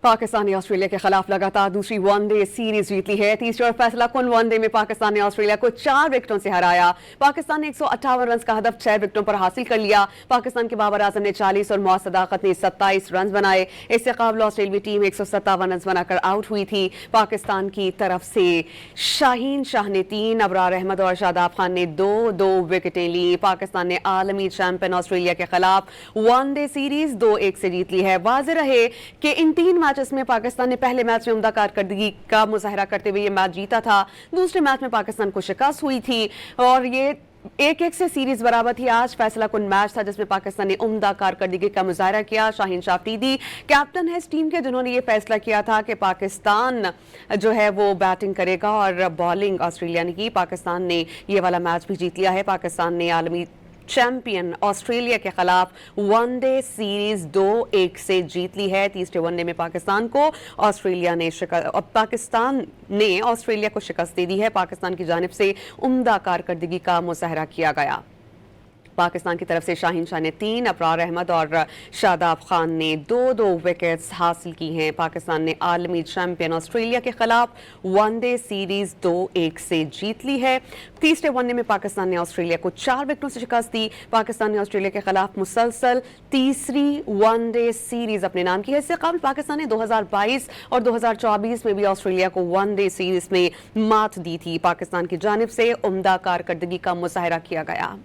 पाकिस्तान ने ऑस्ट्रेलिया के खिलाफ लगातार दूसरी वनडे सीरीज जीत ली है। तीसरे और फैसला कुन वनडे में पाकिस्तान ने ऑस्ट्रेलिया को 4 विकेटों से हराया। पाकिस्तान ने 158 रन का हदफ 6 विकेटों पर हासिल कर लिया। पाकिस्तान के बाबर आजम ने 40 और मोहम्मद सदाकत ने 27 रन बनाए। इससे काबिल ऑस्ट्रेलियाई टीम 157 रन बनाकर आउट हुई थी। पाकिस्तान की तरफ से शाहीन शाह ने 3, अबरार अहमद और शादाब खान ने 2 विकेटें ली। पाकिस्तान ने आलमी चैंपियन ऑस्ट्रेलिया के खिलाफ वनडे सीरीज 2-1 से जीत ली है। वाज़ेह रहे कि इन 3 मैचेस में पाकिस्तान ने पहले मैच में उम्दा कारकर्दगी का मुजाहरा करते हुए ये मैच जीता था। दूसरे मैच में पाकिस्तान को शिकस्त हुई थी और ये 1-1 से सीरीज बराबर थी। आज फैसला कुन मैच था जिसमें पाकिस्तान ने उम्दा कारकर्दगी का मुजाहरा किया। शाहीन शाह अफरीदी कैप्टन है इस टीम के, जिन्होंने ये फैसला किया था कि पाकिस्तान जो है वो बैटिंग करेगा और बॉलिंग ऑस्ट्रेलिया ने की। पाकिस्तान ने ये वाला मैच भी जीत लिया है। पाकिस्तान ने आलमी चैंपियन ऑस्ट्रेलिया के खिलाफ वनडे सीरीज 2-1 से जीत ली है। तीसरे वनडे में पाकिस्तान ने ऑस्ट्रेलिया को शिकस्त दे दी है। पाकिस्तान की जानिब से उम्दा कारकर्दगी का मुजाहरा किया गया। पाकिस्तान की तरफ से शाहीन शाह ने 3, अबरार अहमद और शादाब खान ने 2 विकेट्स हासिल की हैं। पाकिस्तान ने आलमी चैंपियन ऑस्ट्रेलिया के खिलाफ वनडे सीरीज 2-1 से जीत ली है। तीसरे वनडे में पाकिस्तान ने ऑस्ट्रेलिया को 4 विकेटों से शिकस्त दी। पाकिस्तान ने ऑस्ट्रेलिया के खिलाफ मुसलसल तीसरी वनडे सीरीज अपने नाम की है। इससे कबल पाकिस्तान ने 2022 और 2024 में भी ऑस्ट्रेलिया को वनडे सीरीज में मात दी थी। पाकिस्तान की जानिब से उम्दा कारकर्दगी का मुजाहरा किया गया।